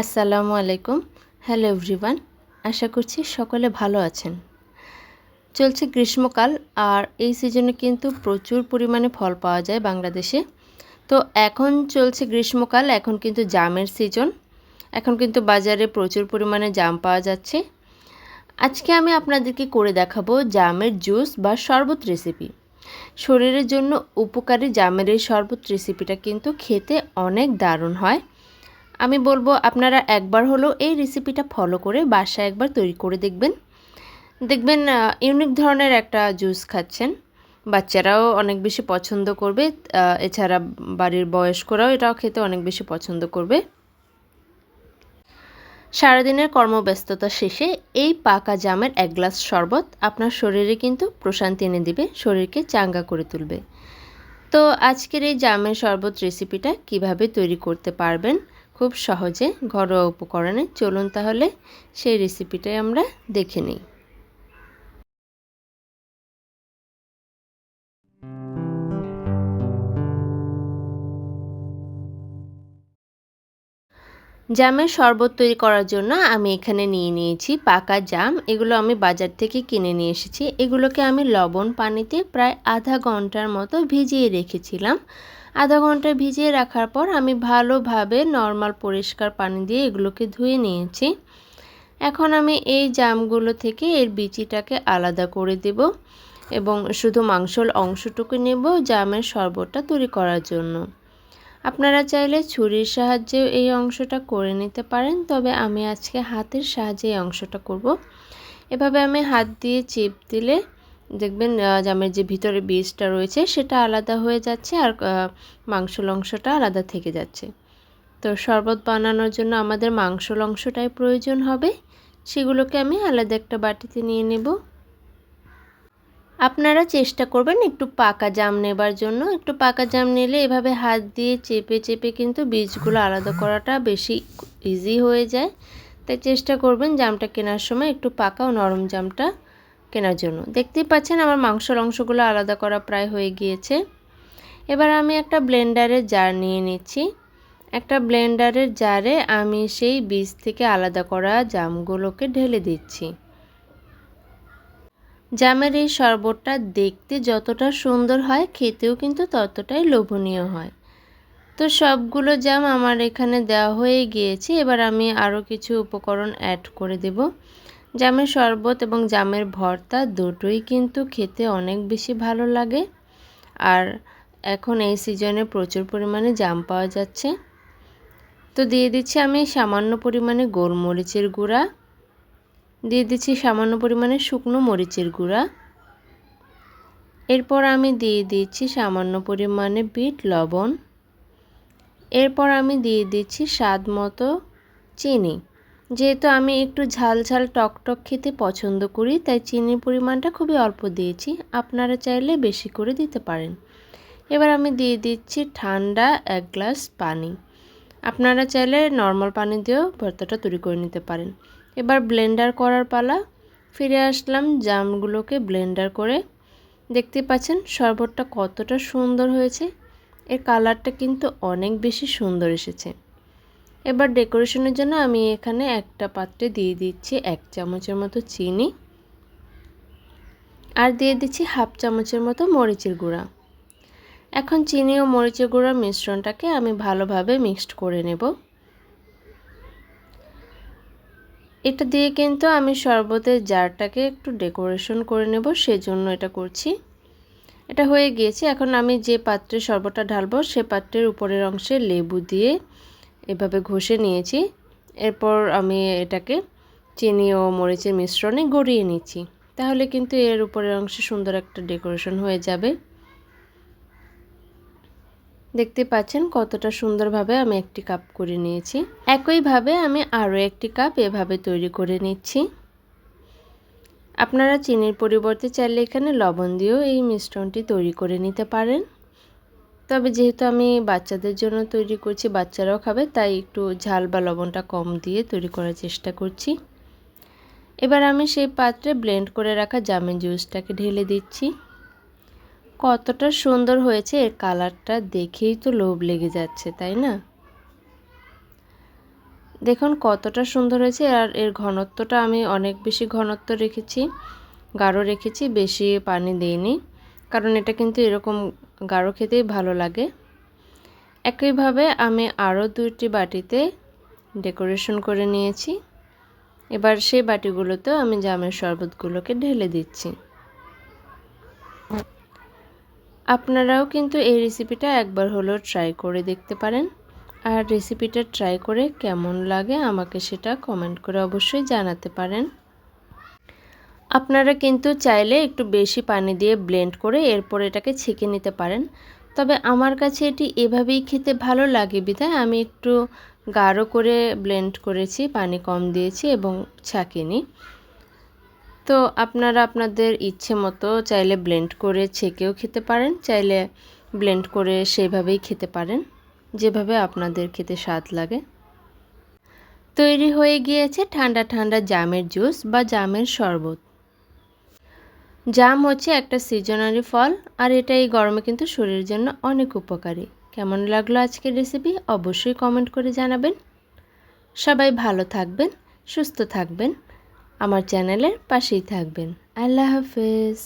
আসসালামু আলাইকুম। Hello everyone. আশা করছি সকলে ভালো আছেন। চলছে গ্রীষ্মকাল আর এই সিজনে কিন্তু প্রচুর পরিমাণে ফল পাওয়া যায় বাংলাদেশে। তো এখন চলছে গ্রীষ্মকাল, এখন কিন্তু জামের সিজন। এখন কিন্তু বাজারে প্রচুর পরিমাণে জাম পাওয়া যাচ্ছে। আজকে আমি আপনাদেরকে করে দেখাবো জামের জুস বা শরবত রেসিপি। শরীরের জন্য উপকারী জামের এই শরবত রেসিপিটা কিন্তু খেতে অনেক দারুণ হয়। আমি বলবো আপনারা একবার হলেও এই রেসিপিটা ফলো করে বাসায় একবার তৈরি করে দেখবেন। দেখবেন ইউনিক ধরনের একটা জুস খাচ্ছেন। বাচ্চারাও অনেক বেশি পছন্দ করবে। এছাড়া বাড়ির বয়স্করাও এটাও খেতে অনেক বেশি পছন্দ করবে। সারাদিনের কর্মব্যস্ততা শেষে এই পাকা জামের এক গ্লাস শরবত আপনার শরীরে কিন্তু প্রশান্তি এনে দিবে, শরীরকে চাঙ্গা করে তুলবে। তো আজকের এই জামের শরবত রেসিপিটা কিভাবে তৈরি করতে পারবেন খুব সহজে ঘরোয়া উপকরণে, চলুন তাহলে সেই রেসিপিটাই আমরা দেখে নিই। জামের শরবত তৈরি করার জন্য আমি এখানে নিয়ে নিয়েছি পাকা জাম। এগুলো আমি বাজার থেকে কিনে নিয়ে এসেছি। এগুলোকে আমি লবণ পানিতে প্রায় আধা ঘন্টার মতো ভিজিয়ে রেখেছিলাম। আধা ঘন্টা ভিজিয়ে রাখার পর আমি ভালোভাবে নর্মাল পরিষ্কার পানি দিয়ে এগুলোকে ধুয়ে নিয়েছি। এখন আমি এই জামগুলো থেকে এর বিচিটাকে আলাদা করে দেব এবং শুধু মাংসল অংশটুকু নেব জামের শরবতটা তৈরি করার জন্য। আপনারা চাইলে ছুরির সাহায্যেও এই অংশটা করে নিতে পারেন, তবে আমি আজকে হাতের সাহায্যে এই অংশটা করব। এভাবে আমি হাত দিয়ে চেপ দিলে দেখবেন জামের যে ভিতরে বীজটা রয়েছে সেটা আলাদা হয়ে যাচ্ছে আর মাংসল অংশটা আলাদা থেকে যাচ্ছে। তো শরবত বানানোর জন্য আমাদের মাংসল অংশটাই প্রয়োজন হবে। সেগুলোকে আমি আলাদা একটা বাটিতে নিয়ে নেব। আপনারা চেষ্টা করবেন একটু পাকা জাম নেবার জন্য। একটু পাকা জাম নিলে এভাবে হাত দিয়ে চেপে চেপে কিন্তু বীজগুলো আলাদা করাটা বেশি ইজি হয়ে যায়। তাই চেষ্টা করবেন জামটা কেনার সময় একটু পাকা ও নরম জামটা কেনার জন্য। দেখতেই পাচ্ছেন আমার মাংসের অংশগুলো আলাদা করা প্রায় হয়ে গিয়েছে। এবার আমি একটা ব্লেন্ডারের জার নিয়ে নিচ্ছি। একটা ব্লেন্ডারের জারে আমি সেই বীজ থেকে আলাদা করা জামগুলোকে ঢেলে দিচ্ছি। জামের এই শরবতটা দেখতে যতটা সুন্দর হয়, খেতেও কিন্তু ততটাই লোভনীয় হয়। তো সবগুলো জাম আমার এখানে দেওয়া হয়ে গিয়েছে। এবার আমি আরও কিছু উপকরণ অ্যাড করে দেব। জামের শরবত এবং জামের ভর্তা দুটোই কিন্তু খেতে অনেক বেশি ভালো লাগে। আর এখন এই সিজনে প্রচুর পরিমাণে জাম পাওয়া যাচ্ছে। তো দিয়ে দিচ্ছি আমি সামান্য পরিমাণে গোলমরিচের গুঁড়া, দিয়ে দিচ্ছি সামান্য পরিমাণে শুকনো মরিচের গুঁড়া। এরপর আমি দিয়ে দিচ্ছি সামান্য পরিমাণে বিট লবণ। এরপর আমি দিয়ে দিচ্ছি স্বাদ মতো চিনি। যেহেতু আমি একটু ঝাল ঝাল টক টক খেতে পছন্দ করি, তাই চিনির পরিমাণটা খুবই অল্প দিয়েছি। আপনারা চাইলে বেশি করে দিতে পারেন। এবার আমি দিয়ে দিচ্ছি ঠান্ডা 1 গ্লাস পানি। আপনারা চাইলে নর্মাল পানি দিয়েও ভর্তাটা তৈরি করে নিতে পারেন। এবার ব্লেন্ডার করার পালা। ফিরে আসলাম জামগুলোকে ব্লেন্ডার করে। দেখতে পাচ্ছেন শরবতটা কতটা সুন্দর হয়েছে। এর কালারটা কিন্তু অনেক বেশি সুন্দর এসেছে। এবার ডেকোরেশনের জন্য আমি এখানে একটা পাত্রে দিয়ে দিচ্ছি 1 চামচের মতো চিনি আর দিয়ে দিচ্ছি হাফ চামচের মতো মরিচের গুঁড়া। এখন চিনি ও মরিচের গুঁড়ার মিশ্রণটাকে আমি ভালোভাবে মিক্সড করে নেব। এটা দিয়ে কিন্তু আমি শরবতের জারটাকে একটু ডেকোরেশন করে নেব, সেজন্য এটা করছি। এটা হয়ে গিয়েছে। এখন আমি যে পাত্রে শরবতটা ঢালবো সে পাত্রের উপরের অংশে লেবু দিয়ে এভাবে ঘষে নিয়েছি। এরপর আমি এটাকে চিনি ও মরিচের মিশ্রণে গড়িয়ে নিচ্ছি। তাহলে কিন্তু এর উপরের অংশে সুন্দর একটা ডেকোরেশন হয়ে যাবে। দেখতে পাচ্ছেন কতটা সুন্দরভাবে আমি একটি কাপ করে নিয়েছি। একইভাবে আমি আরও একটি কাপ এভাবে তৈরি করে নিচ্ছি। আপনারা চিনির পরিবর্তে চাইলে এখানে লবণ দিয়েও এই মিশ্রণটি তৈরি করে নিতে পারেন। তবে যেহেতু আমি বাচ্চাদের জন্য তৈরি করছি, বাচ্চারাও খাবে, তাই একটু ঝাল বা লবণটা কম দিয়ে তৈরি করার চেষ্টা করছি। এবার আমি সেই পাত্রে ব্লেন্ড করে রাখা জামের জুসটাকে ঢেলে দিচ্ছি। কতটা সুন্দর হয়েছে, এর কালারটা দেখেই তো লোভ লেগে যাচ্ছে, তাই না? দেখুন কতটা সুন্দর হয়েছে। আর এর ঘনত্বটা আমি অনেক বেশি ঘনত্ব রেখেছি, গাঢ় রেখেছি, বেশি পানি দিইনি, কারণ এটা কিন্তু এরকম গাঢ় খেতেই ভালো লাগে। একইভাবে আমি আরও 2টি বাটিতে ডেকোরেশন করে নিয়েছি। এবার সেই বাটিগুলোতেও আমি জামের শরবতগুলোকে ঢেলে দিচ্ছি। আপনারাও কিন্তু এই রেসিপিটা একবার হলেও ট্রাই করে দেখতে পারেন। আর রেসিপিটা ট্রাই করে কেমন লাগে আমাকে সেটা কমেন্ট করে অবশ্যই জানাতে পারেন। আপনারা কিন্তু চাইলে একটু বেশি পানি দিয়ে ব্লেন্ড করে এরপর এটাকে ছেঁকে নিতে পারেন। তবে আমার কাছে এটি এভাবেই খেতে ভালো লাগে বিধায় আমি একটু গাঢ় করে ব্লেন্ড করেছি, পানি কম দিয়েছি এবং ছাঁকিনি। তো আপনারা আপনাদের ইচ্ছে মতো চাইলে ব্লেন্ড করে ছেঁকেও খেতে পারেন, চাইলে ব্লেন্ড করে সেভাবেই খেতে পারেন, যেভাবে আপনাদের খেতে স্বাদ লাগে। তৈরি হয়ে গিয়েছে ঠান্ডা ঠান্ডা জামের জুস বা জামের শরবত। জাম হচ্ছে একটা সিজনারি ফল, আর এটা এই গরমে কিন্তু শরীরের জন্য অনেক উপকারী। কেমন লাগলো আজকের রেসিপি অবশ্যই কমেন্ট করে জানাবেন। সবাই ভালো থাকবেন, সুস্থ থাকবেন, আমার চ্যানেলের পাশেই থাকবেন। আল্লাহ হাফেজ।